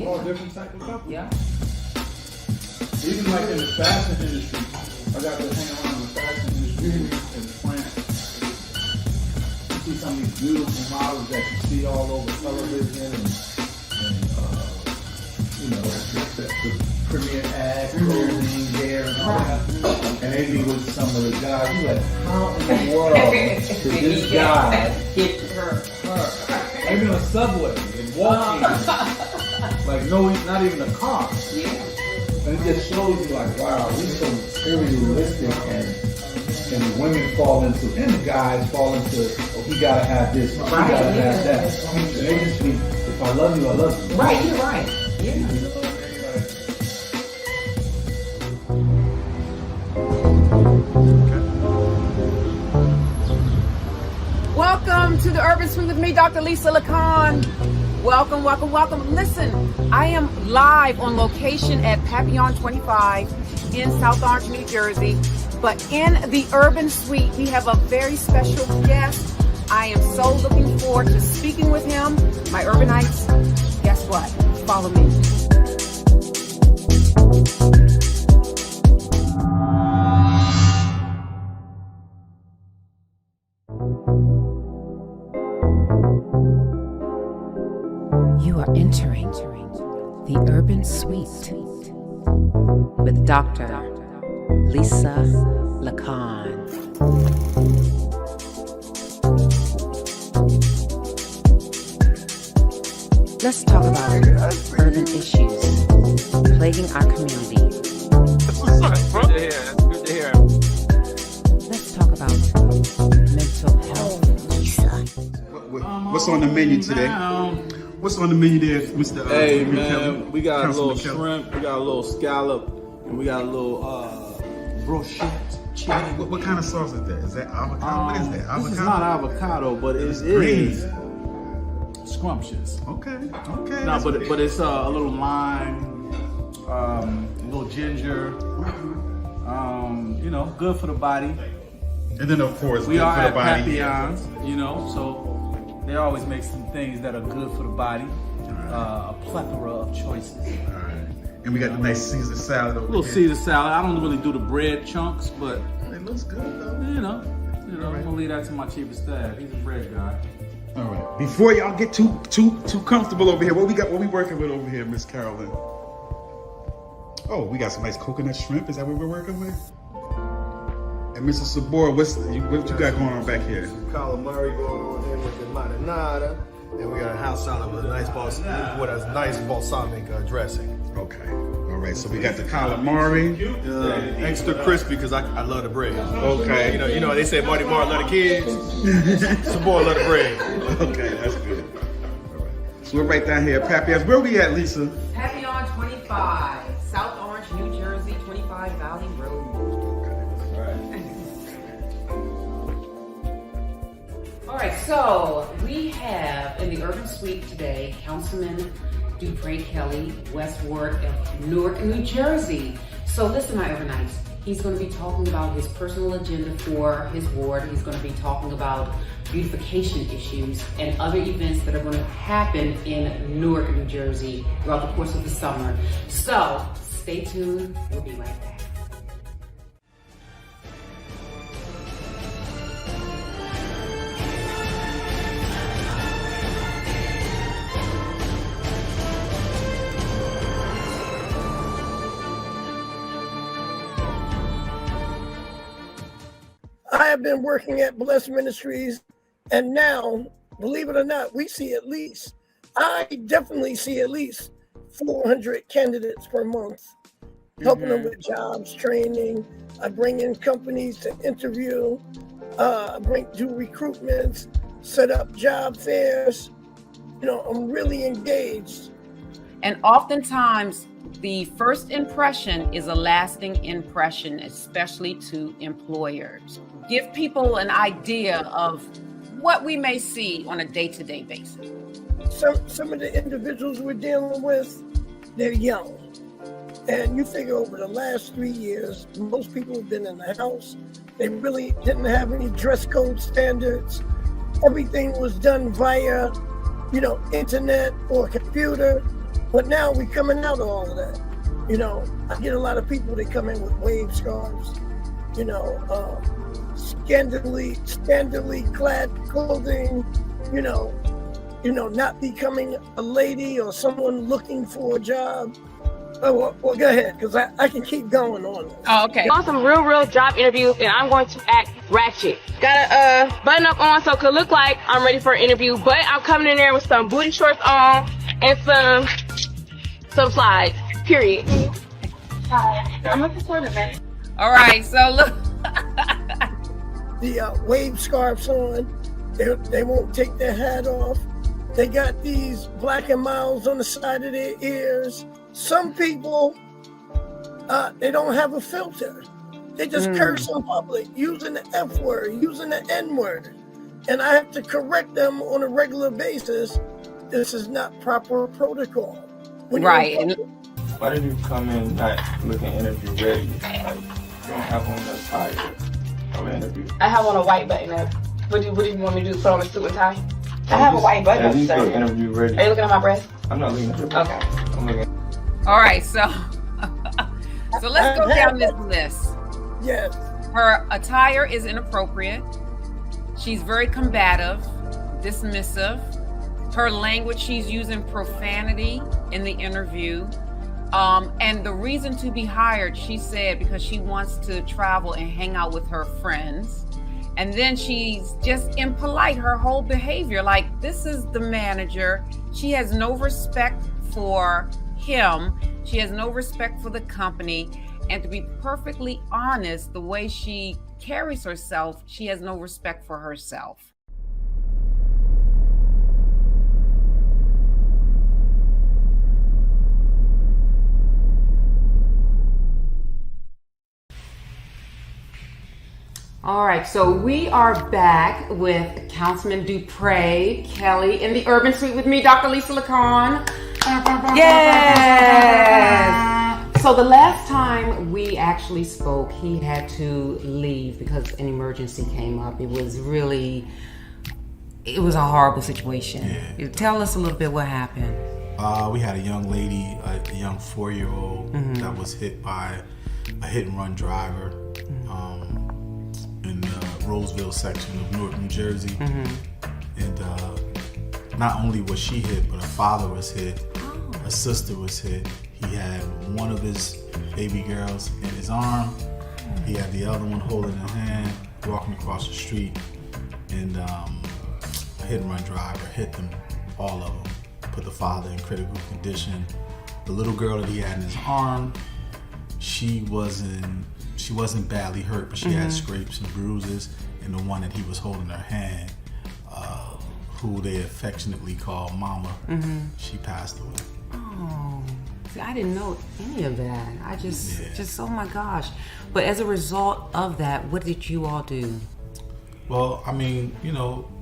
all different type of couples. Yeah. Even like in the fashion industry, I got to hang around in the fashion industry and plant. You see some of these beautiful models that you see all over television and you know, the premiere ads, clothing, hair, and all that. And they be with some of the guys. You like, how in the world did this guy hit her? Maybe on a subway and walking, like no, not even a car. Yeah. And it just shows you like, wow, we're so materialistic, and women fall into, and the guys fall into, oh, he gotta have this, he gotta have that. And they just be, if I love you, I love you. Right, you're right. Yeah. Welcome to the Urban Suite with me, Dr. Lisa LaCon. Welcome, welcome, welcome. Listen, I am live on location at Papillon 25 in South Orange, New Jersey. But in the Urban Suite, we have a very special guest. I am so looking forward to speaking with him. My urbanites, guess what? Follow me. You are entering the Urban Suite with Dr. Lisa LaCon. Let's talk about urban issues plaguing our community. Good to hear. That's good to hear. Let's talk about mental health. Lisa. What's on the menu today? What's on the menu there, Mr. Hey Kelly? man, we got Councilman a little shrimp, we got a little scallop, and we got a little brochette chicken. What kind of sauce is that? Is that avocado? What is that? Avocado? This is not avocado, but it is scrumptious. Okay. No, but it's a little lime, a little ginger. You know, good for the body. And then of course, We good are for the at body. Papillons, you know, so they always make some things that are good for the body. A plethora of choices. All right. And we got the nice Caesar salad over A little here. Caesar salad. I don't really do the bread chunks, but It looks good though. you know, I'm gonna leave that to my chief of staff. He's a bread guy. All right. Before y'all get too comfortable over here, what we working with over here, Miss Carolyn? Oh, we got some nice coconut shrimp. Is that what we're working with? And Mr. Sabor, what you got going on back here? Calamari going on here with the marinara, and we got a house salad with a nice balsamic dressing. Okay. All right. So we got the calamari. Extra crispy because I love the bread. Okay. You know they say Marty Martin love the kids. Sabor love the bread. Okay, that's good. All right. So we're right down here at Papillon's. Where we at, Lisa? Papillon 25, South Orange, New Jersey, 25 Valley Road. All right, so we have in the Urban Suite today, Councilman Dupre Kelly, West Ward of Newark, New Jersey. So listen, my urbanites, he's going to be talking about his personal agenda for his ward. He's going to be talking about beautification issues and other events that are going to happen in Newark, New Jersey throughout the course of the summer. So stay tuned. We'll be right back. I have been working at Blessed Ministries, and now, believe it or not, I definitely see at least 400 candidates per month, helping them with jobs, training. I bring in companies to interview, do recruitments, set up job fairs. You know, I'm really engaged. And oftentimes, the first impression is a lasting impression, especially to employers. Give people an idea of what we may see on a day-to-day basis. Some of the individuals we're dealing with, they're young. And you figure over the last 3 years, most people have been in the house. They really didn't have any dress code standards. Everything was done via, internet or computer. But now we're coming out of all of that. You know, I get a lot of people that come in with wave scarves, you know, scantily clad clothing, you know, not becoming a lady or someone looking for a job. Oh, well, go ahead, because I can keep going on. Oh, okay. On some real job interviews, and I'm going to act ratchet. Got a button up on so it could look like I'm ready for an interview, but I'm coming in there with some booty shorts on and some slides, period. Hi, I'm looking for the man. All right, so look. The wave scarves on, they won't take their hat off. They got these black and miles on the side of their ears. Some people, they don't have a filter. They just curse in public, using the F word, using the N word. And I have to correct them on a regular basis. This is not proper protocol. Right. Why did you come in not looking interview ready? Like, you don't have on the attire of an interview. I have on a white button up. What do you want me to do? Put on a suit and tie? I have a white button up, At least sir. look interview ready. Are you looking at my breast? I'm not looking at your Okay. I'm looking. All right, so let's go down this list. Yes. Her attire is inappropriate. She's very combative, dismissive. Her language, she's using profanity in the interview. And the reason to be hired, she said, because she wants to travel and hang out with her friends. And then she's just impolite, her whole behavior. Like, this is the manager. She has no respect for him. She has no respect for the company. And to be perfectly honest, the way she carries herself, she has no respect for herself. All right, so we are back with Councilman Dupre, Kelly, in the Urban Suite with me, Dr. Lisa LaCon. Yes! So the last time we actually spoke, he had to leave because an emergency came up. It was a horrible situation. Yeah. Tell us a little bit what happened. We had a young lady, a young 4-year-old that was hit by a hit-and-run driver. In the Roseville section of Newark, New Jersey. And not only was she hit, but her father was hit. Her sister was hit. He had one of his baby girls in his arm. He had the other one holding her hand, walking across the street. And a hit-and-run driver hit them, all of them. Put the father in critical condition. The little girl that he had in his arm, she wasn't badly hurt, but she had scrapes and bruises. And the one that he was holding her hand, who they affectionately call Mama, she passed away. Oh, see, I didn't know any of that. I just, oh my gosh. But as a result of that, what did you all do? Well, I mean,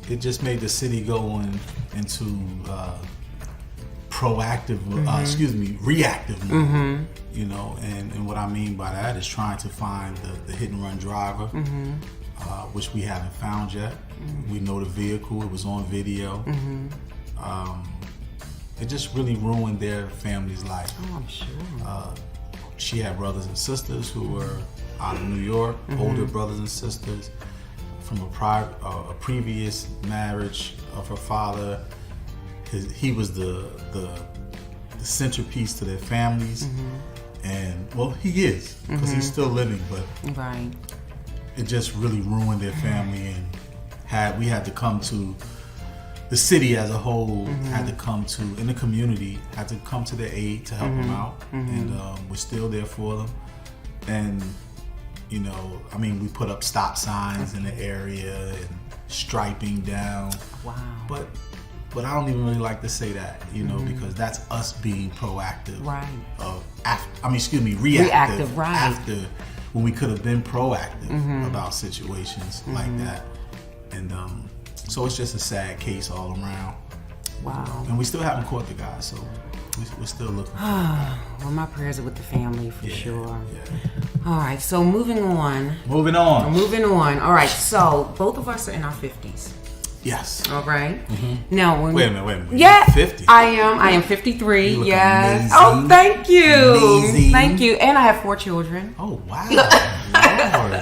it just made the city go into proactive, reactive mode. And what I mean by that is trying to find the hit and run driver, which we haven't found yet. We know the vehicle, it was on video. It just really ruined their family's life. Oh, I'm sure. She had brothers and sisters who were out of New York, older brothers and sisters from a previous marriage of her father. He was the centerpiece to their families. And well, he is, because he's still living, but it just really ruined their family. And we had to come to the city as a whole, had to come to, in the community, had to come to their aid to help them out. And we're still there for them. And we put up stop signs in the area and striping down. Wow. But I don't even really like to say that, because that's us being proactive. Right. Reactive. Right. After, when we could have been proactive about situations like that. And so it's just a sad case all around. Wow. And we still haven't caught the guy, so we're still looking for him. Well, my prayers are with the family for sure. Yeah. All right, so moving on. Moving on. All right, so both of us are in our 50s. Yes. All right. Now, when Wait a minute. Yeah, 50. I am 53. You look Yes. amazing. Oh, thank you. Amazing. Thank you. And I have 4 children. Oh, wow. Lord.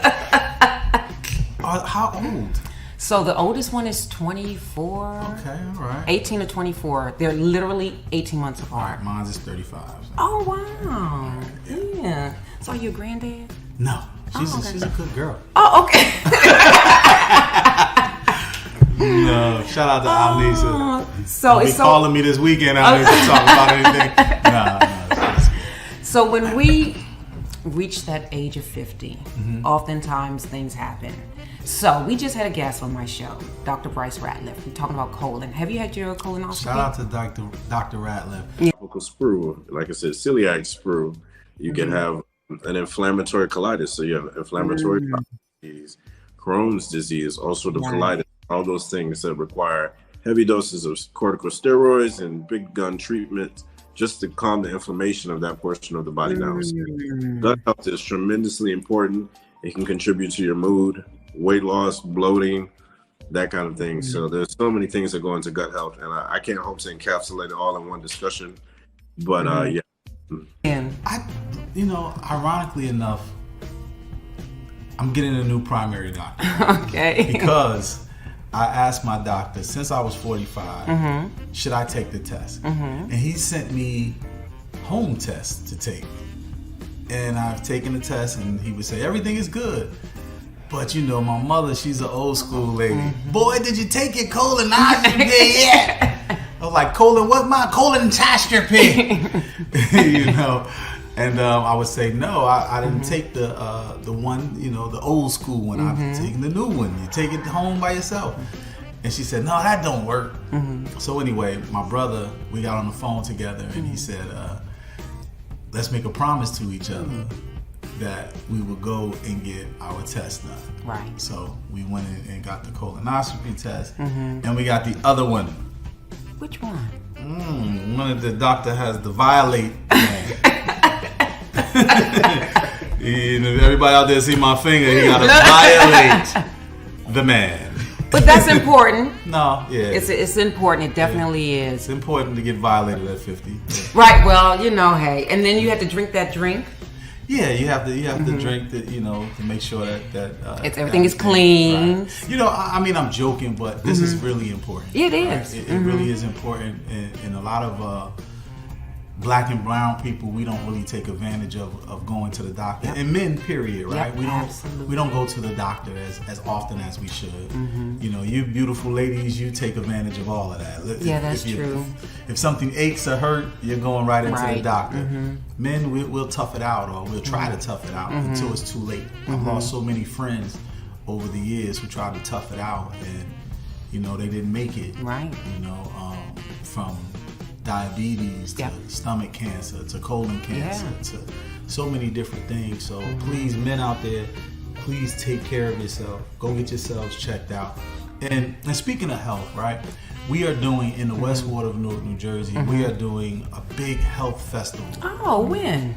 How old? So the oldest one is 24. Okay, all right. 18 to 24. They're literally 18 months All right, apart. mine's is 35. So. Oh, wow. Yeah. So are you a granddad? No, she's okay. she's a good girl. Oh, okay. No, shout out to Alnisa. So Don't be it's so calling me this weekend out here to talk about anything. Nah. So when we reach that age of 50, oftentimes things happen. So we just had a guest on my show, Dr. Bryce Ratliff. We're talking about colon. Have you had your colonoscopy? Shout out to Dr. Ratliff. Tropical sprue, like I said, celiac sprue. You can have an inflammatory colitis. So you have inflammatory disease, Crohn's disease, ulcerative colitis, all those things that require heavy doses of corticosteroids and big gun treatment just to calm the inflammation of that portion of the body down. So gut health is tremendously important. It can contribute to your mood, weight loss, bloating, that kind of thing. So there's so many things that go into gut health, and I can't hope to encapsulate it all in one discussion. But yeah. Ironically enough, I'm getting a new primary doctor. Okay. Because I asked my doctor, since I was 45, should I take the test? And he sent me home tests to take. And I've taken the test, and he would say, everything is good. But my mother, she's an old school lady. Boy, did you take your colonoscopy yet? I was like, colon, what my colonoscopy? And I would say, no, I didn't take the one, the old school one. I've taken the new one. You take it home by yourself. And she said, no, that don't work. So anyway, my brother, we got on the phone together, and he said, let's make a promise to each other that we will go and get our test done. Right. So we went in and got the colonoscopy test, and we got the other one. Which one? One of the doctor has the violate man. Everybody out there see my finger, he got to violate the man. But that's important. No, yeah. It's important. It definitely is. It's important to get violated at 50. Yeah. Right. Well, hey. And then you have to drink that drink. Yeah, you have to drink that, to make sure that everything is clean. Right. I'm joking, but this is really important. It is. Right? It really is important, and a lot of Black and brown people, we don't really take advantage of going to the doctor. And men, period, right? Yep, we don't go to the doctor as often as we should. You beautiful ladies, you take advantage of all of that. That's true. If something aches or hurt, you're going right into the doctor. Men, we'll tough it out, or we'll try to tough it out until it's too late. I've lost so many friends over the years who tried to tough it out, and they didn't make it. Right. From diabetes to stomach cancer to colon cancer to so many different things. So please, men out there, please take care of yourself. Go get yourselves checked out. And speaking of health, right? We are doing in the West Ward of Newark, New Jersey. We are doing a big health festival. Oh, when?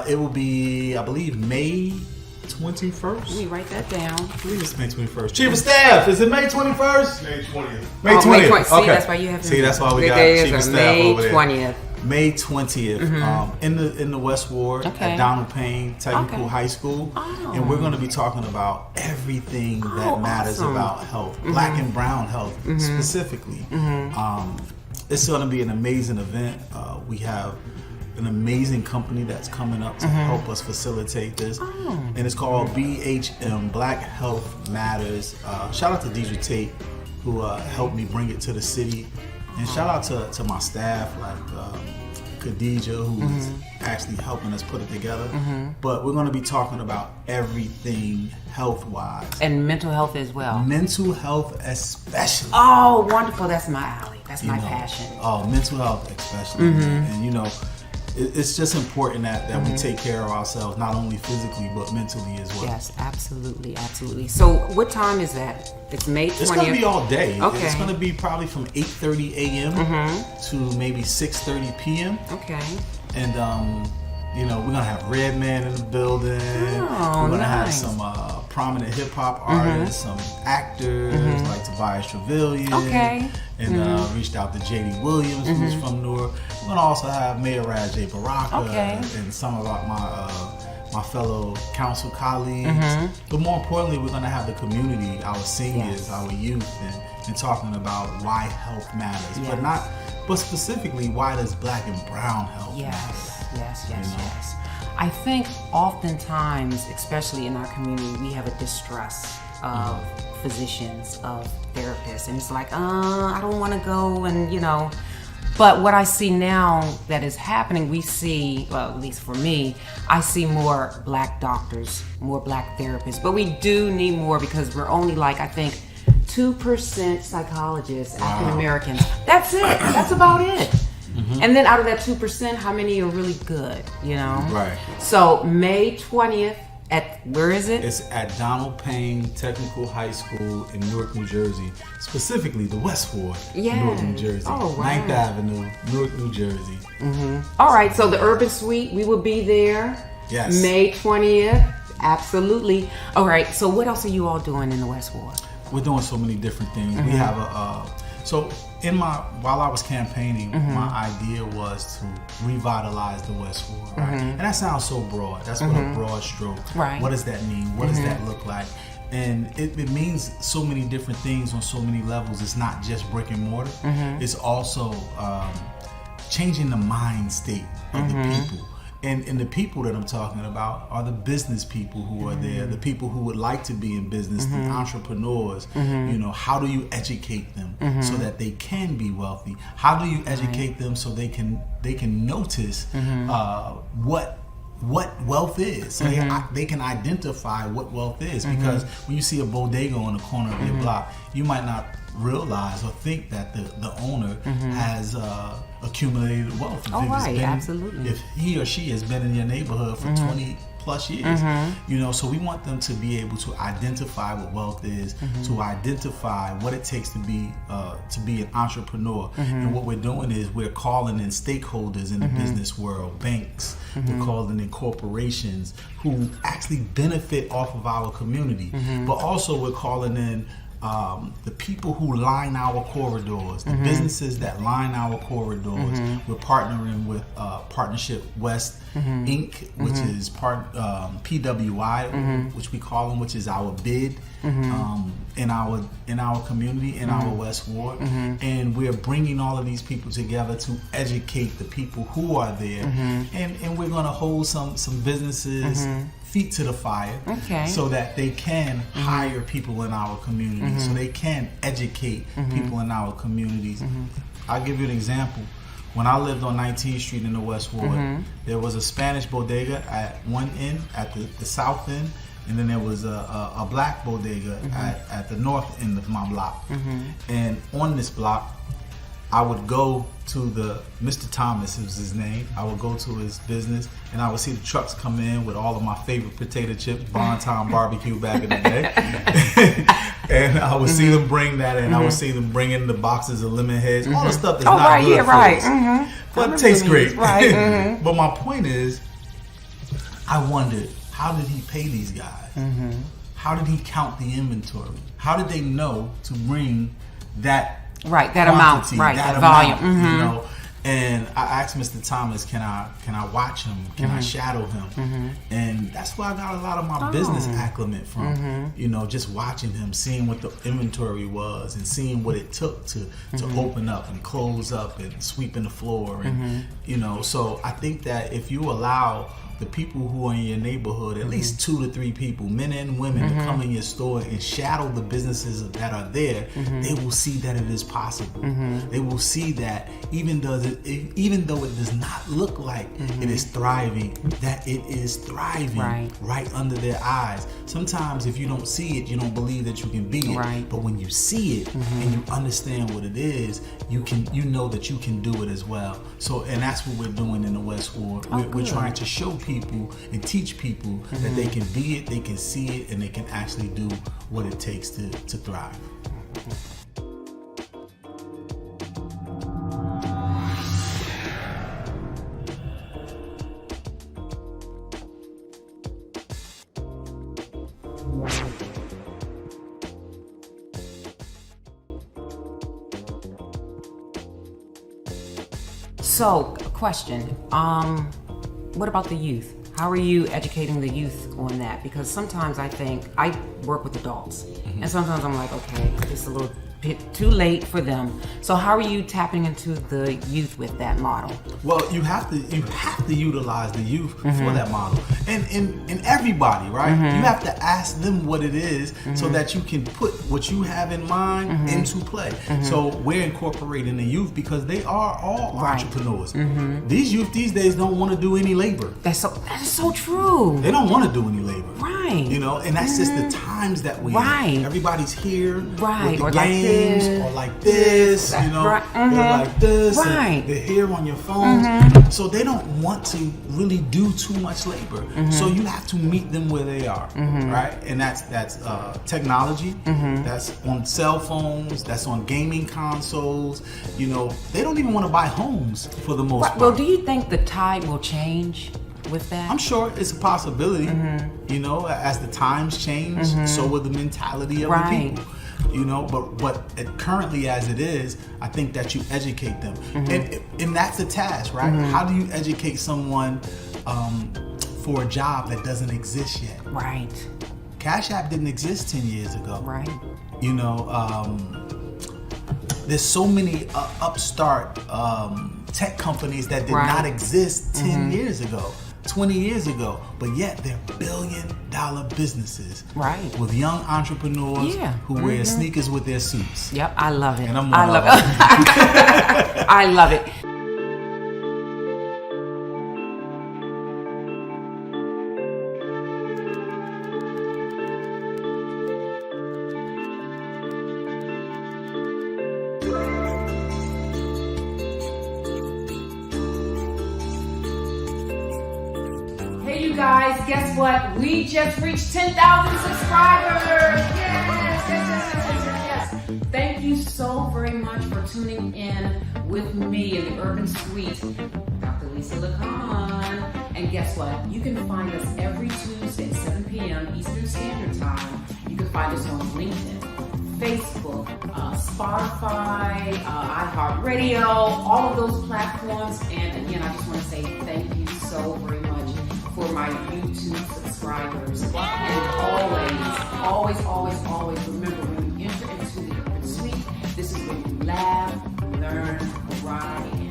It will be, I believe, May 21st. Let me write that down. I believe it's May 21st. Chief of Staff, is it May 21st? May 20th. May 20th. See, okay. That's why you have to. See, that's why we got Chief of Staff May over there. 20th. May 20th, in the West Ward at Donald Payne Technical High School, and we're going to be talking about everything that matters about health, Black and brown health specifically. It's going to be an amazing event. We have an amazing company that's coming up to help us facilitate this, and it's called BHM, Black Health Matters. Shout out to Deidre Tate, who helped me bring it to the city. And shout out to my staff, like Khadija, who is actually helping us put it together. But we're going to be talking about everything health-wise. And mental health as well. Mental health especially. Oh, wonderful. That's my alley. That's my passion. Oh, mental health especially. And, it's just important that we take care of ourselves, not only physically, but mentally as well. Yes, absolutely, absolutely. So what time is that? It's May 20th. It's going to be all day. Okay. It's going to be probably from 8:30 a.m. to maybe 6:30 p.m. Okay. And, we're going to have Red Man in the building. Oh, we're going to have nice. some prominent hip hop artists, some actors like Tobias Trevelyan. Okay. And reached out to J.D. Williams, who's from Newark. We're gonna also have Mayor J. Baraka and some of my fellow council colleagues. But more importantly, we're gonna have the community, our seniors, our youth, and talking about why health matters, but specifically, why does Black and brown health matter? Yes. I think oftentimes, especially in our community, we have a distrust of physicians, of therapists, and it's like, I don't want to go, and But what I see now that is happening, we see, well, at least for me, I see more Black doctors, more Black therapists, but we do need more because we're only like, I think, 2% psychologists, African Americans. That's it. That's about it. And then out of that 2%, how many are really good, Right. So May 20th at, where is it? It's at Donald Payne Technical High School in Newark, New Jersey. Specifically the West Ward, Newark, New Jersey. Oh, wow. 9th Avenue, Newark, New Jersey. All right, so the Urban Suite, we will be there. Yes. May 20th. Absolutely. All right, so what else are you all doing in the West Ward? We're doing so many different things. We have while I was campaigning, my idea was to revitalize the West Ward, right? And that sounds so broad. That's what a broad stroke. Right. What does that mean? What does that look like? And it means so many different things on so many levels. It's not just brick and mortar. It's also changing the mind state of the people. And the people that I'm talking about are the business people who are there, the people who would like to be in business, the entrepreneurs. How do you educate them so that they can be wealthy? How do you educate them so they can notice what wealth is, so they can identify what wealth is? Because when you see a bodega on the corner of your block, you might not realize or think that the owner has accumulated wealth. Absolutely. If he or she has been in your neighborhood for 20 plus years, so we want them to be able to identify what wealth is, to identify what it takes to be an entrepreneur. And what we're doing is we're calling in stakeholders in the business world, banks, we're calling in corporations who actually benefit off of our community, but also we're calling in the people who line our corridors, the businesses that line our corridors. We're partnering with Partnership West Inc., which is PWI, which we call them, which is our bid in our community, in our West Ward. And we're bringing all of these people together to educate the people who are there. And we're going to hold some businesses feet to the fire, so that they can hire people in our community, so they can educate people in our communities. I'll give you an example. When I lived on 19th Street in the West Ward, there was a Spanish bodega at one end, at the south end, and then there was a Black bodega at the north end of my block. And on this block, I would go to Mr. Thomas, was his name. I would go to his business, and I would see the trucks come in with all of my favorite potato chips, Bonton barbecue back in the day. And I would see them bring that in. I would see them bring in the boxes of lemon heads, all the stuff that's not good for us. But it tastes great. But my point is, I wondered, how did he pay these guys? How did he count the inventory? How did they know to bring that that amount, that volume, And I asked Mr. Thomas, can I watch him? Can I shadow him? And that's where I got a lot of my business acclimate from. Just watching him, seeing what the inventory was, and seeing what it took to open up and close up and sweeping the floor, and So I think that if you allow the people who are in your neighborhood, at least 2 to 3 people, men and women, to come in your store and shadow the businesses that are there, they will see that it is possible. They will see that even though it does not look like it is thriving, that it is thriving right under their eyes. Sometimes if you don't see it, you don't believe that you can be it. But when you see it and you understand what it is, you know that you can do it as well. So, and that's what we're doing in the West Ward. We're trying to show people and teach people that they can be it, they can see it, and they can actually do what it takes to thrive. So, question. What about the youth? How are you educating the youth on that? Because sometimes I think I work with adults, and sometimes I'm like, okay, it's a little bit too late for them. So how are you tapping into the youth with that model? Well, you have to utilize the youth for that model, and everybody, right? You have to ask them what it is so that you can put what you have in mind into play. So we're incorporating the youth because they are all entrepreneurs. These youth these days don't want to do any labor. That is so true. They don't want to do any labor. Right. You know, and that's just the times that we Right. in. Everybody's here Right. with the Or like games this. or like this, you know, Right. they're like this, and Right. they're here on your phones. So they don't want to really do too much labor. So you have to meet them where they are, right? And that's technology. That's on cell phones. That's on gaming consoles. You know, they don't even want to buy homes for the most part. Well, do you think the tide will change with that? I'm sure it's a possibility. You know, as the times change, so will the mentality of the people. You know, but currently as it is, I think that you educate them, and that's a task, right? How do you educate someone for a job that doesn't exist yet? Right. Cash App didn't exist 10 years ago. Right. You know, there's so many upstart tech companies that did not exist 10 years ago, 20 years ago, but yet they're billion-dollar businesses, right? With young entrepreneurs who wear sneakers with their suits. Yep, I love it. And I'm I love it. I love it. Hey, you guys, guess what? We just reached 10,000 subscribers. Yes. Thank you so very much for tuning in with me in the Urban Suite, Dr. Lisa LaCon. And guess what? You can find us every Tuesday, 7 p.m. Eastern Standard Time. You can find us on LinkedIn, Facebook, Spotify, iHeartRadio, all of those platforms. And again, I just want to say thank you so very much for my YouTube subscribers. And always remember, when you enter into the Urban Suite, this is when you laugh, learn, cry, and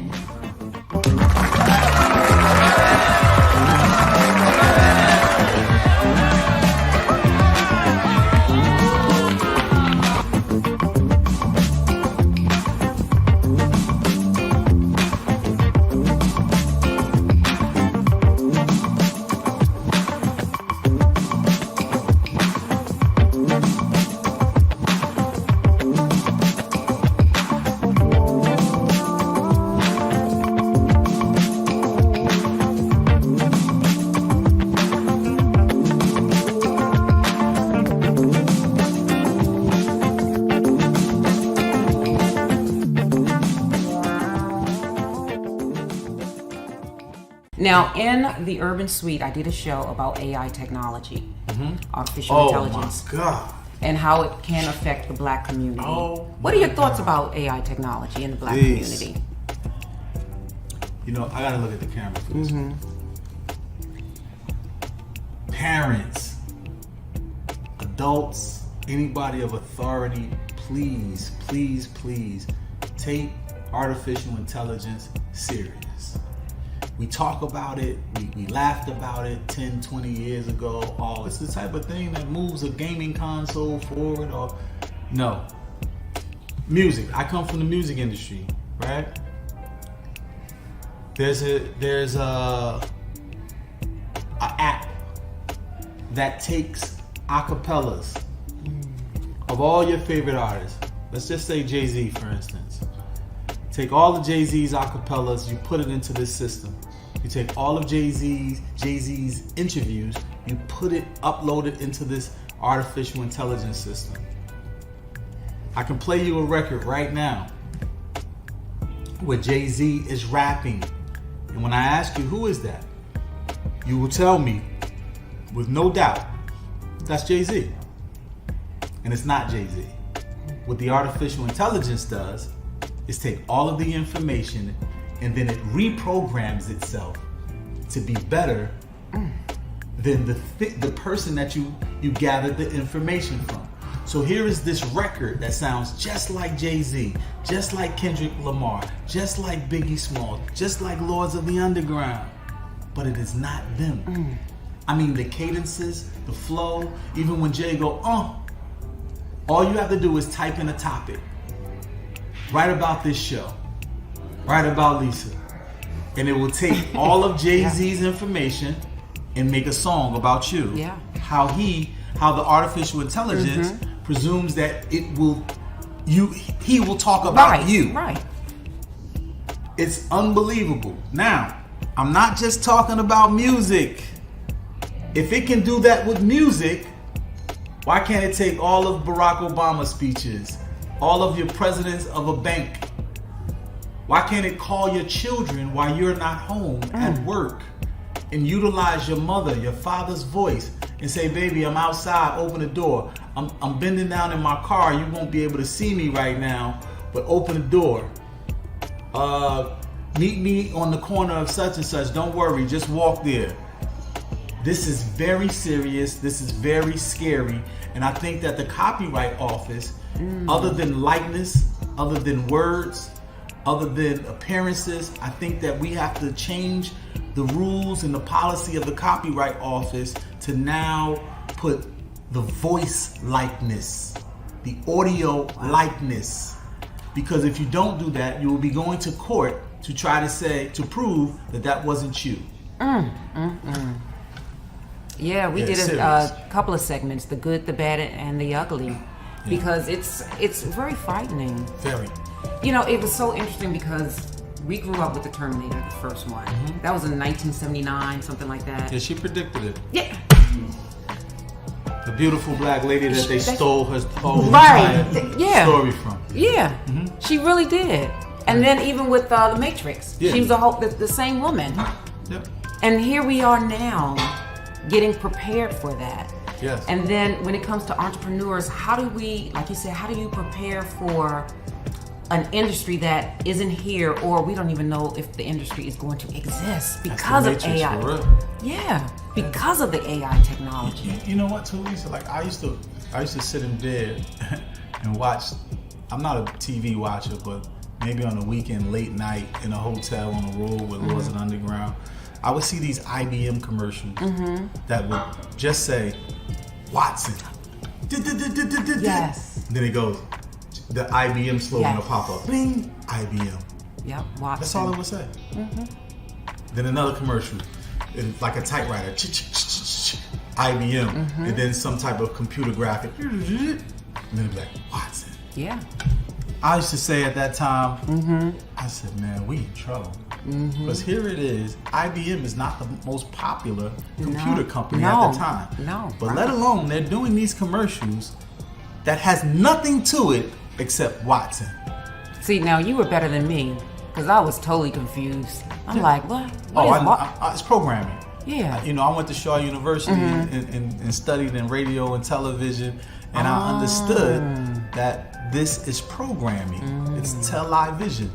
Now, in the Urban Suite, I did a show about AI technology, artificial intelligence. Oh my God. And how it can affect the Black community. What are your thoughts about AI technology in the Black community? You know, I gotta look at the camera for this one. Parents, adults, anybody of authority, please, please, please take artificial intelligence serious. We talk about it, we laughed about it 10, 20 years ago. Oh, it's the type of thing that moves a gaming console forward, or no. Music, I come from the music industry, right? There's a app that takes acapellas of all your favorite artists. Let's just say Jay-Z, for instance. Take all of Jay-Z's acapellas, you put it into this system. You take all of Jay-Z's interviews, you upload it into this artificial intelligence system. I can play you a record right now where Jay-Z is rapping. And when I ask you, who is that? You will tell me with no doubt, that's Jay-Z. And it's not Jay-Z. What the artificial intelligence does is take all of the information and then it reprograms itself to be better than the person that you gathered the information from. So here is this record that sounds just like Jay-Z, just like Kendrick Lamar, just like Biggie Smalls, just like Lords of the Underground, but it is not them. I mean, the cadences, the flow, even when Jay go, all you have to do is type in a topic. Write about this show. Write about Lisa. And it will take all of Jay-Z's information and make a song about you. Yeah. How the artificial intelligence presumes that he will talk about you. Right. It's unbelievable. Now, I'm not just talking about music. If it can do that with music, why can't it take all of Barack Obama's speeches, all of your presidents of a bank? Why can't it call your children while you're not home at work and utilize your mother, your father's voice and say, baby, I'm outside, open the door. I'm bending down in my car. You won't be able to see me right now, but open the door. Meet me on the corner of such and such. Don't worry, just walk there. This is very serious. This is very scary. And I think that the Copyright Office, other than likeness, other than words, other than appearances, I think that we have to change the rules and the policy of the Copyright Office to now put the voice likeness, the audio likeness. Because if you don't do that, you will be going to court to try to prove that wasn't you. Yeah, we did a couple of segments, the good, the bad, and the ugly, because it's very frightening. Very. You know, it was so interesting because we grew up with the Terminator, the first one. That was in 1979, something like that. Yeah, she predicted it. Yeah. The beautiful black lady that they stole her whole story from. Yeah, she really did. And then even with The Matrix, she was the same woman. Yep. And here we are now, getting prepared for that. Yes. And then when it comes to entrepreneurs, how do we, like you said, how do you prepare for an industry that isn't here, or we don't even know if the industry is going to exist because of AI? For real. Yeah, because of the AI technology. You know what, too, Lisa? Like I used to sit in bed and watch. I'm not a TV watcher, but maybe on a weekend, late night in a hotel on the road with Lords of the Underground, I would see these IBM commercials that would just say, Watson. Yes. Then it goes, the IBM slogan will pop up. Bing, IBM. Yep, Watson. That's all it would say. Then another commercial, like a typewriter, IBM, and then some type of computer graphic, and then it'd be like, Watson. Yeah. I used to say at that time, I said, man, we in trouble. Because here it is, IBM is not the most popular computer company at the time. No. But let alone, they're doing these commercials that has nothing to it except Watson. See, now you were better than me, because I was totally confused. I'm like, what? It's programming. Yeah. You know, I went to Shaw University and studied in radio and television, and I understood that this is programming. It's television,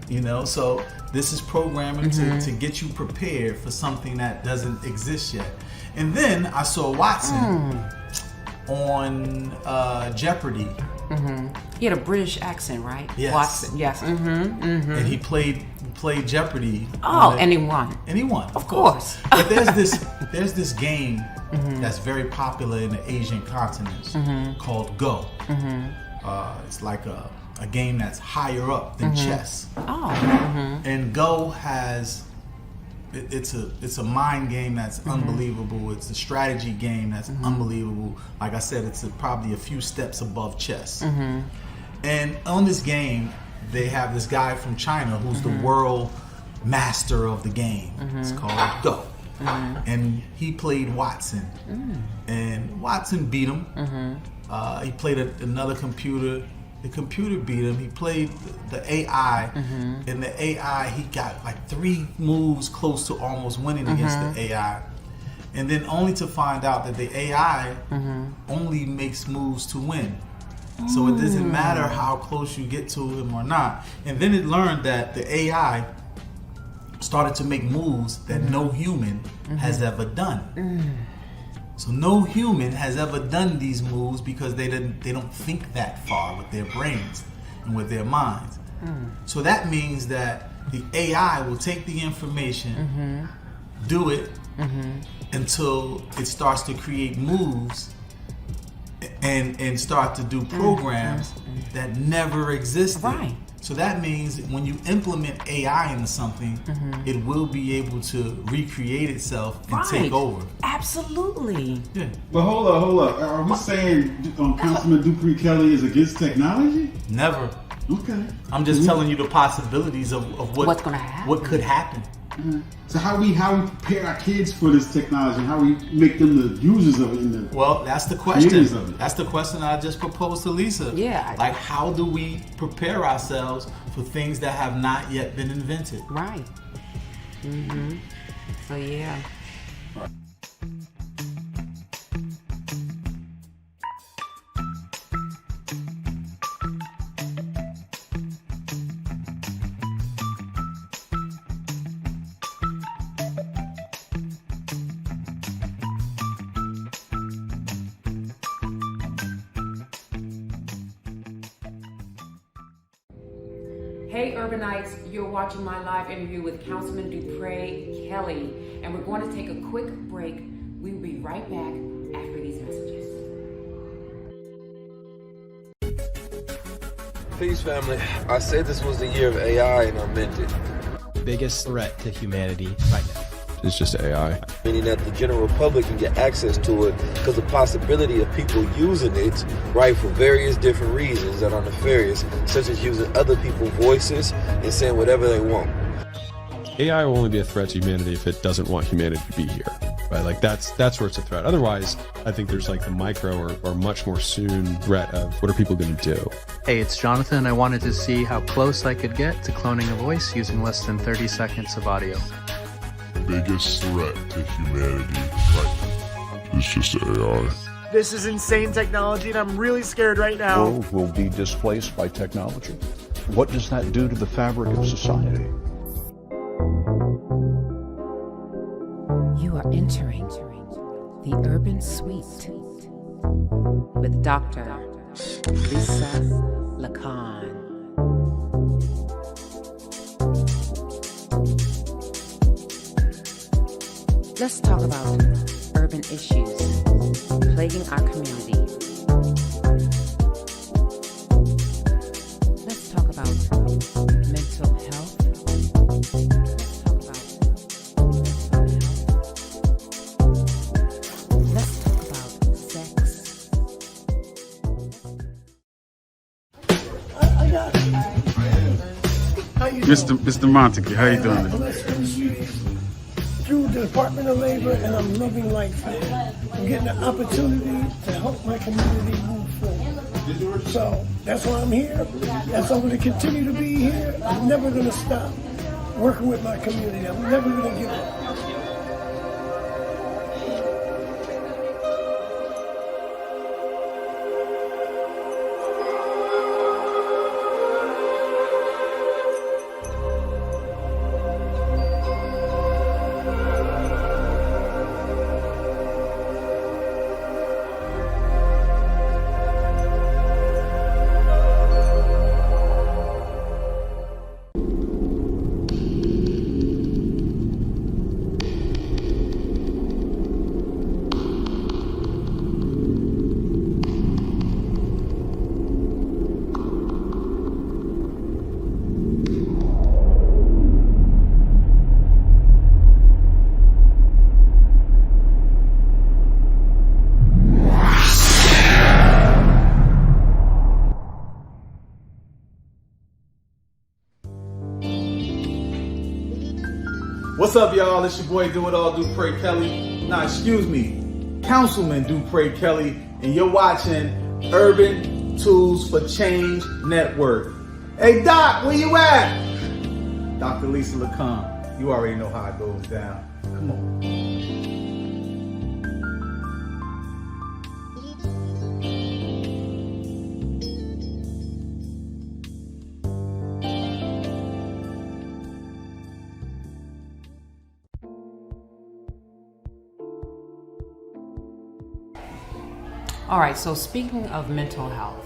you know? So this is programming to get you prepared for something that doesn't exist yet. And then I saw Watson on Jeopardy. He had a British accent, right? Yes. Watson, yes. And he played Jeopardy. And he won. And he won, of course. But there's this game that's very popular in the Asian continents called Go. It's like a game that's higher up than chess. And Go has it's a mind game that's unbelievable. It's a strategy game that's unbelievable. Like I said, it's probably a few steps above chess. And on this game, they have this guy from China who's the world master of the game. It's called Go. And he played Watson. And Watson beat him. He played another computer. The computer beat him. He played the AI, and the AI, he got like 3 moves close to almost winning against the AI. And then only to find out that the AI only makes moves to win. So it doesn't matter how close you get to him or not. And then it learned that the AI started to make moves that no human has ever done. So no human has ever done these moves because they don't think that far with their brains and with their minds. So that means that the AI will take the information, do it until it starts to create moves and start to do programs that never existed. Right. So that means when you implement AI into something, it will be able to recreate itself and take over. Absolutely. Yeah. But hold up. Are we saying Councilman Dupre Kelly is against technology? Never. Okay. I'm just telling you the possibilities of What's gonna happen. what could happen. So how we prepare our kids for this technology? How we make them the users of it? Well, that's the question. Creators of it. That's the question I just proposed to Lisa. Yeah. Like, how do we prepare ourselves for things that have not yet been invented? Right. So yeah. Hey Urbanites, you're watching my live interview with Councilman Dupre Kelly, and we're going to take a quick break. We'll be right back after these messages. Peace, family. I said this was the year of AI, and I meant it. Biggest threat to humanity right now. It's just AI. Meaning that the general public can get access to it because the possibility of people using it, right, for various different reasons that are nefarious, such as using other people's voices and saying whatever they want. AI will only be a threat to humanity if it doesn't want humanity to be here, right? Like that's where it's a threat. Otherwise, I think there's like the micro or much more soon threat of what are people going to do? Hey, it's Jonathan. I wanted to see how close I could get to cloning a voice using less than 30 seconds of audio. Biggest threat to humanity right now is just AI. This is insane technology and I'm really scared right The now. world will be displaced by technology. What does that do to the fabric of society? You are entering the Urban Suite with Dr. Lisa LaCon. Let's talk about urban issues plaguing our community. Let's talk about mental health. Let's talk about sex. Mr. Montague, how you doing? Through the Department of Labor, and I'm loving life here. I'm getting the opportunity to help my community move forward. So that's why I'm here. That's why I'm going to continue to be here. I'm never going to stop working with my community. I'm never going to give up. What's up, y'all? It's your boy Do It All Dupre Kelly. Councilman Dupre Kelly, and you're watching Urban Tools for Change Network. Hey, Doc, where you at? Dr. Lisa LaCon. You already know how it goes down. Come on. All right, so speaking of mental health,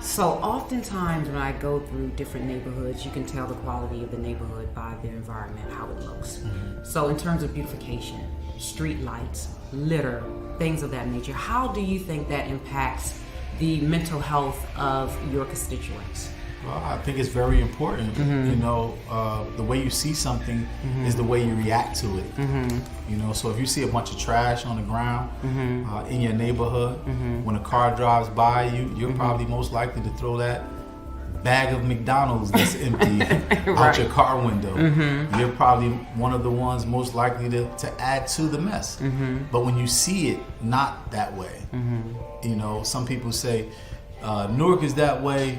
so oftentimes when I go through different neighborhoods, you can tell the quality of the neighborhood by the environment, how it looks. So in terms of beautification, street lights, litter, things of that nature, how do you think that impacts the mental health of your constituents? Well, I think it's very important. You know, the way you see something is the way you react to it. You know, so if you see a bunch of trash on the ground in your neighborhood, when a car drives by you, you're probably most likely to throw that bag of McDonald's that's empty out your car window. You're probably one of the ones most likely to add to the mess. But when you see it not that way, you know, some people say Newark is that way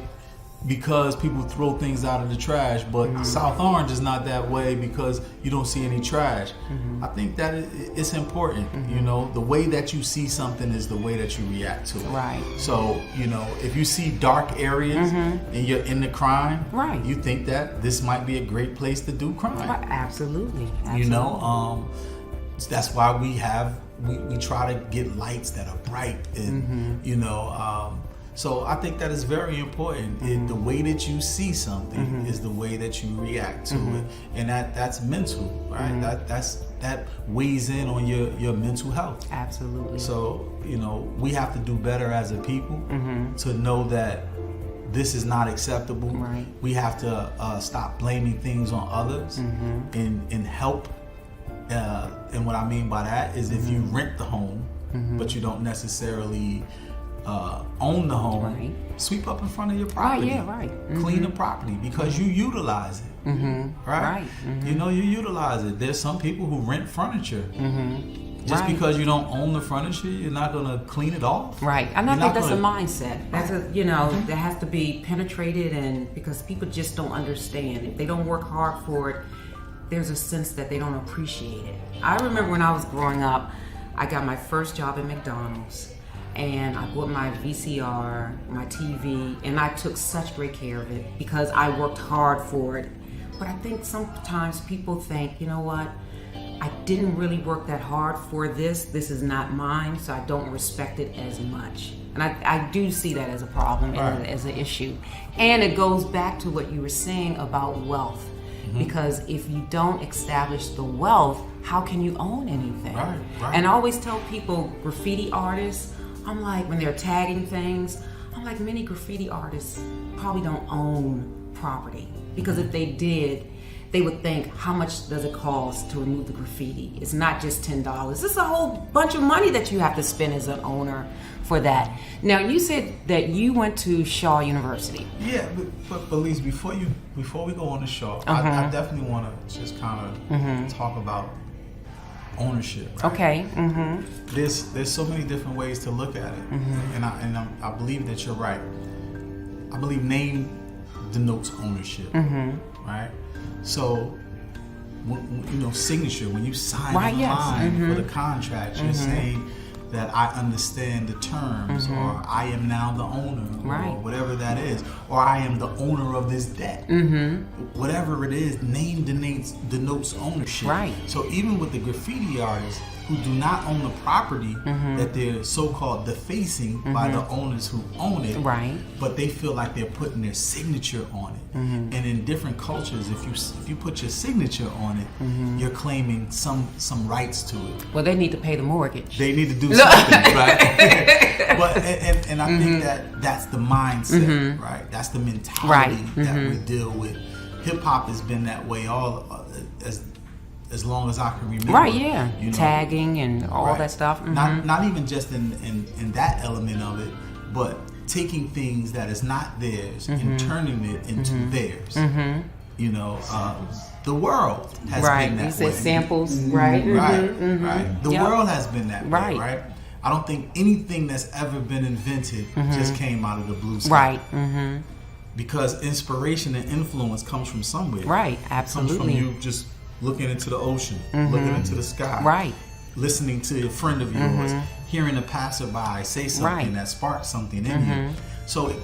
because people throw things out in the trash, but South Orange is not that way because you don't see any trash. I think that it's important. You know, the way that you see something is the way that you react to it. Right. So, you know, if you see dark areas and you're into crime, you think that this might be a great place to do crime. Absolutely. You know, that's why we try to get lights that are bright and, you know, so I think that is very important. The way that you see something is the way that you react to it, and that's mental, right? That weighs in on your mental health. Absolutely. So, you know, we have to do better as a people to know that this is not acceptable. Right. We have to stop blaming things on others and help. And what I mean by that is if you rent the home, but you don't necessarily own the home, sweep up in front of your property. Clean the property because you utilize it. Right? You know, you utilize it. There's some people who rent furniture. Just because you don't own the furniture, you're not going to clean it off. Right. And I think that's a mindset. That's a, you know, that has to be penetrated, and because people just don't understand. If they don't work hard for it, there's a sense that they don't appreciate it. I remember when I was growing up, I got my first job at McDonald's. And I bought my VCR, my TV, and I took such great care of it because I worked hard for it. But I think sometimes people think, you know what, I didn't really work that hard for this. This is not mine, so I don't respect it as much. And I do see that as a problem and as an issue. And it goes back to what you were saying about wealth. Because if you don't establish the wealth, how can you own anything? And I always tell people, graffiti artists, I'm like, when they're tagging things, I'm like, many graffiti artists probably don't own property. Because if they did, they would think, how much does it cost to remove the graffiti? It's not just $10. It's a whole bunch of money that you have to spend as an owner for that. Now, you said that you went to Shaw University. Yeah, but Lise, before we go on to Shaw, I definitely want to just kind of talk about ownership. Right? Okay. There's so many different ways to look at it, and I believe that you're right. I believe name denotes ownership, right? So, you know, signature, when you sign the line for the contract, you're saying that I understand the terms, or I am now the owner, or whatever that is, or I am the owner of this debt. Whatever it is, name denotes ownership. Right. So even with the graffiti artists who do not own the property that they're so-called defacing by the owners who own it, but they feel like they're putting their signature on it. And in different cultures, if you put your signature on it, you're claiming some rights to it. Well, they need to pay the mortgage. They need to do something, right? But and I think that's the mindset, right? That's the mentality that we deal with. Hip hop has been that way as long as I can remember. You know, tagging and all that stuff. Not even just in that element of it, but taking things that is not theirs and turning it into theirs. You know, the world has been that way. You said samples, right? Right. The world has been that way, right? I don't think anything that's ever been invented just came out of the blue sky. Because inspiration and influence comes from somewhere. Right, absolutely. Comes from you just looking into the ocean, looking into the sky, listening to a friend of yours, hearing a passerby say something that sparks something in you. So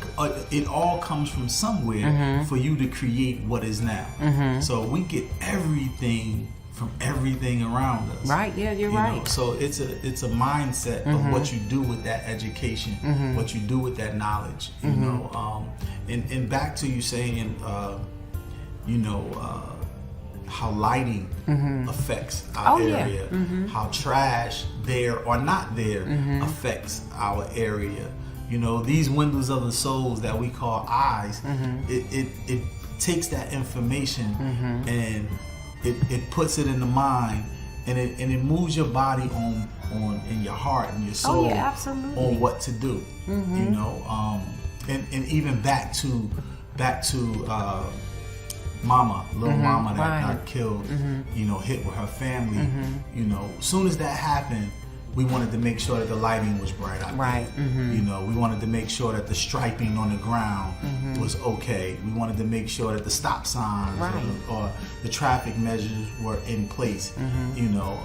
it all comes from somewhere for you to create what is now. So we get everything from everything around us. Right. Yeah, you're right. Know? So it's a mindset of what you do with that education, what you do with that knowledge. You know, and back to you saying, how lighting affects our area, how trash there or not there affects our area. You know, these windows of the souls that we call eyes, it takes that information and it puts it in the mind, and it moves your body on in your heart and your soul on what to do. You know, and even back to Mama, little Mama that got killed, you know, hit with her family. You know, as soon as that happened, we wanted to make sure that the lighting was bright out there. You know, we wanted to make sure that the striping on the ground was okay. We wanted to make sure that the stop signs or the traffic measures were in place. You know,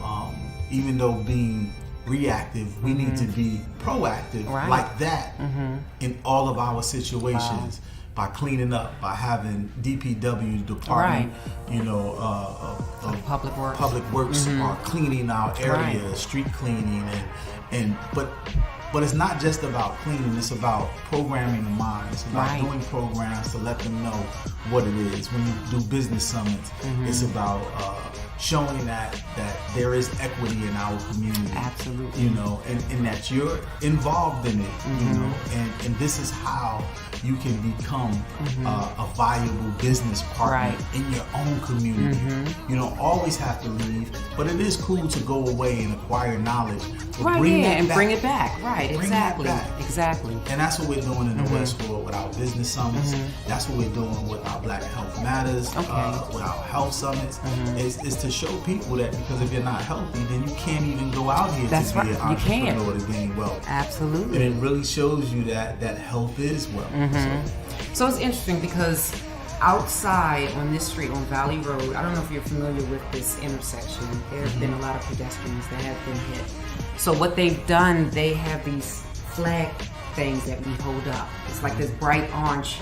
even though being reactive, we need to be proactive like that in all of our situations. By cleaning up, by having DPW department, you know, Public Works, are cleaning our area, street cleaning, but it's not just about cleaning. It's about programming the mind. It's about doing programs to let them know what it is. When you do business summits, it's about showing that there is equity in our community. Absolutely. You know, and that you're involved in it. You know, and this is how you can become a valuable business partner in your own community. You don't always have to leave, but it is cool to go away and acquire knowledge. Bring it back. Exactly. And that's what we're doing in the West Ward with our business summits. That's what we're doing with our Black Health Matters, with our health summits, is to show people that because if you're not healthy, then you can't even go out here to be an entrepreneur to gain wealth. Absolutely. And it really shows you that health is wealth. So it's interesting because outside on this street on Valley Road, I don't know if you're familiar with this intersection, there have been a lot of pedestrians that have been hit. So what they've done, they have these flag things that we hold up. It's like this bright orange,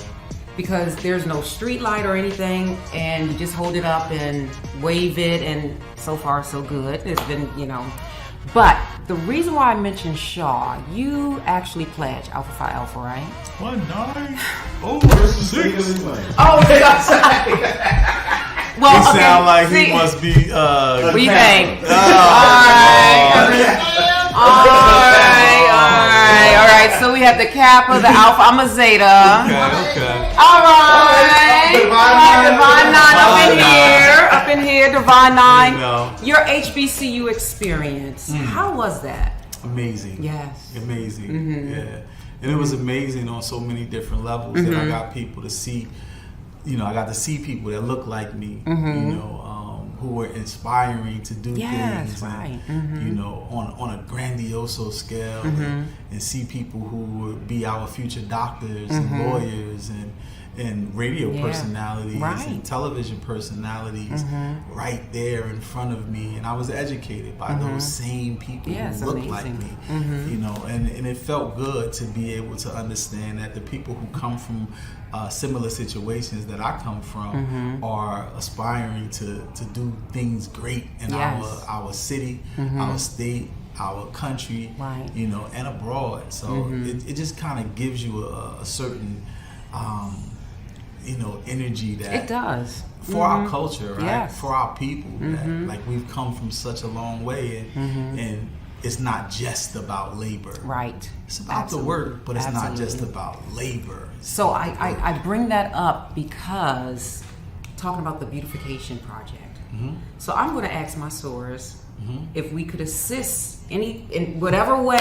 because there's no street light or anything, and you just hold it up and wave it, and so far so good. It's been, you know. But the reason why I mentioned Shaw, you actually pledge Alpha Phi Alpha, right? 19 over 6. Oh, sorry. Well, he sound like he must be. What do you think? All right. So we have the Kappa, the Alpha. I'm a Zeta. Okay. All right. Divine 9 up in here. Divine 9. Your HBCU experience. How was that? Amazing. Yes. Amazing. Yeah. And it was amazing on so many different levels that I got people to see. You know, I got to see people that look like me. You know, who were inspiring to do things. And, you know, on a grandioso scale, and see people who would be our future doctors and lawyers and radio personalities and television personalities right there in front of me, and I was educated by those same people who look like me. You know, and it felt good to be able to understand that the people who come from similar situations that I come from are aspiring to do things great in our city, our state, our country, you know, and abroad. So it just kind of gives you a certain you know, energy that it does for our culture, right? For our people, that, like, we've come from such a long way, and it's not just about labor, right? It's about the work, but it's not just about labor. So I bring that up because talking about the beautification project. So I'm going to ask my source if we could assist in whatever way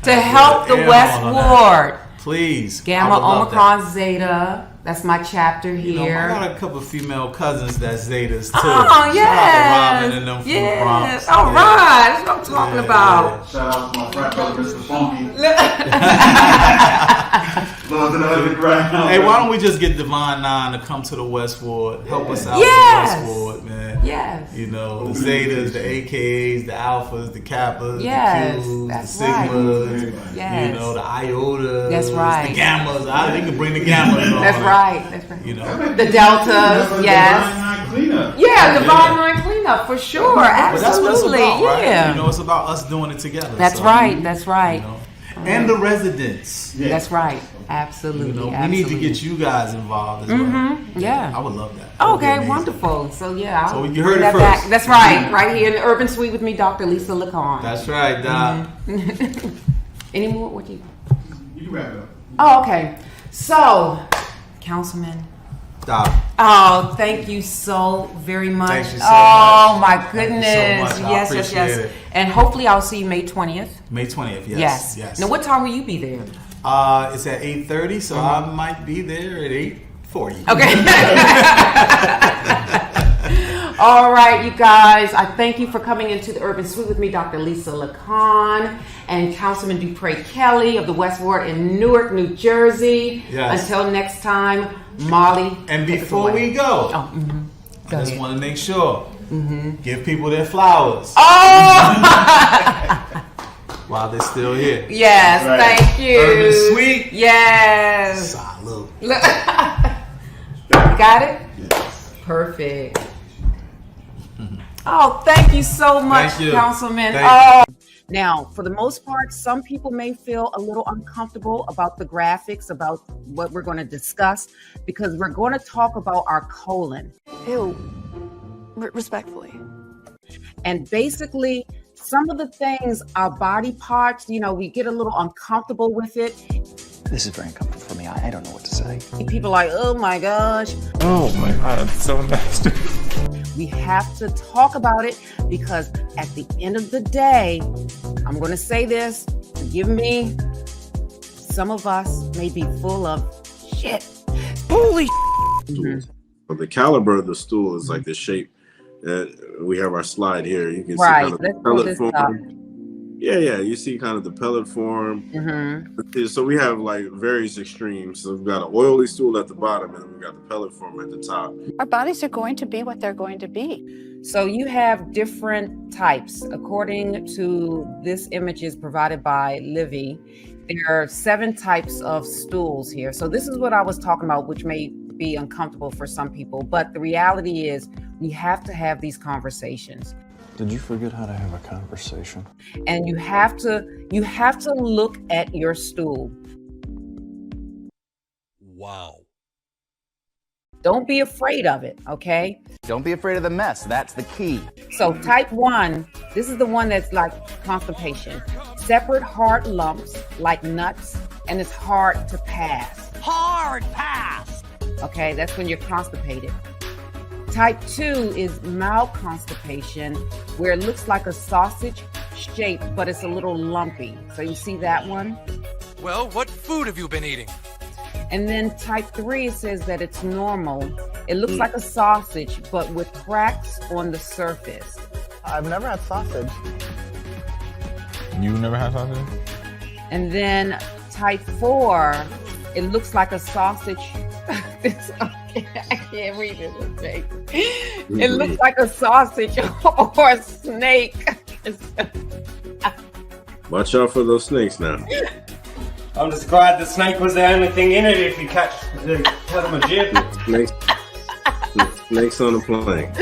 to help the West Ward. Please. Gamma, Omicron, Zeta. That's my chapter here. You know, I got a couple female cousins that's Zetas too. Oh, yes. Robin and them from the Bronx. All right. That's what I'm talking about. Shout out to my friend, brother, Mr. Funky. Love the underground. Hey, why don't we just get Divine 9 to come to the West Ward, help us out with the West Ward, man. Yes. You know, the Zetas, the AKAs, the Alphas, the Kappas, Yes, the Qs, that's the Sigmas, Yes. you know, the Iotas, That's right. the Gammas. You can bring the Gamma in on That's it. right. That's right. You know, The Deltas, yes. Cleanup. Yeah, divine line cleanup for sure. But that's what it's Absolutely. about, right? Yeah. You know, it's about us doing it together. That's so, right. That's right. You know. And the residents. That's right. Absolutely. You know, we absolutely. need to get you guys involved as well. Yeah. I would love that. Okay, wonderful. So yeah, So I'll you heard bring it that back. first. That's right, right here in the Urban Suite with me, Dr. Lisa LaCon. That's right, Doc. Any more? What do you? You can wrap it up. Oh, okay. So, Councilman. Doc. Oh, thank you so very much. Thank you so oh much. my Thank you goodness. so much. I Yes, appreciate yes. it. And hopefully I'll see you May 20th. May 20th, yes. Yes. Now what time will you be there? It's at 8:30, so I might be there at 8:40. Okay. All right, you guys. I thank you for coming into the Urban Suite with me, Dr. Lisa LaCon and Councilman Dupre Kelly of the West Ward in Newark, New Jersey. Yes. Until next time, Molly. And before we go, I just want to make sure, give people their flowers. Oh! While they're still here. Yes, thank you. Urban Suite. Yes. Salud. Got it? Yes. Perfect. Oh, thank you so much, Thank you. Councilman. Thank you. Now, for the most part, some people may feel a little uncomfortable about the graphics, about what we're going to discuss, because we're going to talk about our colon. Ew. Respectfully. And basically, some of the things, our body parts, you know, we get a little uncomfortable with it. This is very uncomfortable for me. I don't know what to say. People are like, oh my gosh. Oh my God, it's so nasty. We have to talk about it because at the end of the day, I'm going to say this, forgive me, some of us may be full of shit. Holy shit. Well, the caliber of the stool is like the shape that we have our slide here. You can see Right, kind of let's the pull pellet this form. up. Yeah, you see kind of the pellet form. So we have like various extremes. So we've got an oily stool at the bottom, and then we've got the pellet form at the top. Our bodies are going to be what they're going to be. So you have different types. According to this image is provided by Livy, there are 7 types of stools here. So this is what I was talking about, which may be uncomfortable for some people. But the reality is we have to have these conversations. Did you forget how to have a conversation? And you have to look at your stool. Wow. Don't be afraid of it, okay? Don't be afraid of the mess. That's the key. So type 1, this is the one that's like constipation. Separate hard lumps like nuts, and it's hard to pass. Hard pass. Okay, that's when you're constipated. Type 2 is mild constipation, where it looks like a sausage shape, but it's a little lumpy. So you see that one? Well, what food have you been eating? And then type 3, it says that it's normal. It looks like a sausage, but with cracks on the surface. I've never had sausage. You never had sausage? And then type 4, it looks like a sausage. I can't read this thing. It looks like a sausage or a snake. Watch out for those snakes now. I'm just glad the snake was the only thing in it if you cut them a jib. Snakes on the plane.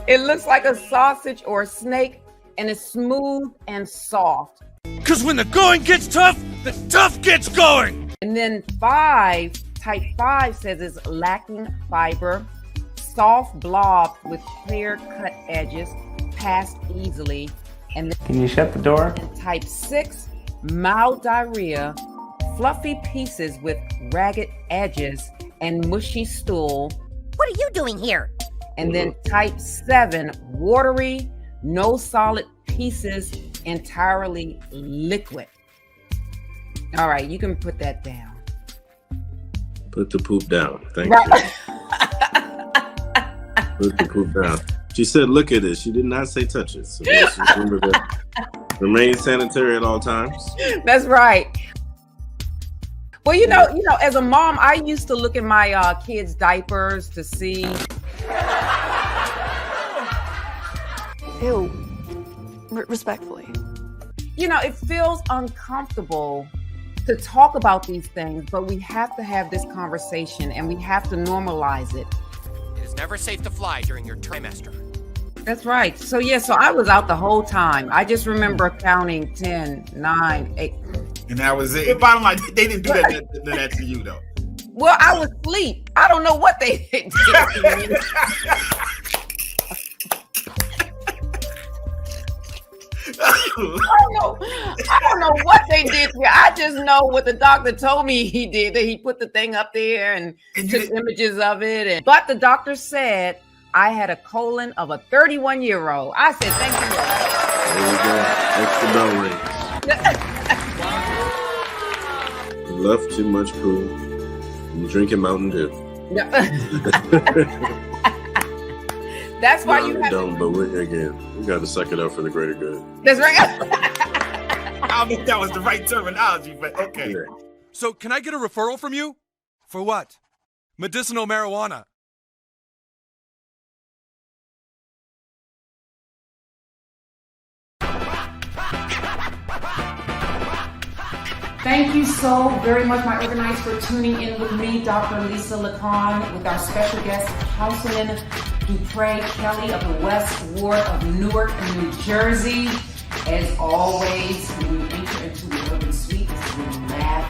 It looks like a sausage or a snake, and it's smooth and soft. Because when the going gets tough, the tough gets going. And then 5, type 5 says it's lacking fiber, soft blob with clear cut edges, passed easily. And then Can you shut the door? type 6, mild diarrhea, fluffy pieces with ragged edges, and mushy stool. What are you doing here? And then type 7, watery, no solid pieces, entirely liquid. All right, you can put that down. Put the poop down. Thank Right. you. Put the poop down. She said, look at it. She did not say touch it. So just remember that. Remain sanitary at all times. That's right. Well, you know, as a mom, I used to look at my kids' diapers to see. Ew. Respectfully. You know, it feels uncomfortable to talk about these things, but we have to have this conversation and we have to normalize it. It is never safe to fly during your trimester. That's right. So I was out the whole time. I just remember counting 10, 9, 8. And that was it. Bottom line, they didn't do that to you, though. Well, I was asleep. I don't know what they did to me. I don't know what they did to me. I just know what the doctor told me he did, that he put the thing up there and took images of it. But the doctor said I had a colon of a 31-year-old. I said, thank you. There you go. Extra bell rings. Left too much poo. I'm drinking Mountain Dew. That's why you have don't, but we got to suck it up for the greater good. That's right. I don't think that was the right terminology, but okay. Yeah. So can I get a referral from you? For what? Medicinal marijuana. Thank you so very much, my Urbanites, for tuning in with me, Dr. Lisa LaCon, with our special guest, Councilman Dupre Kelly of the West Ward of Newark, New Jersey. As always, when you enter into the urban suite, it's when you laugh,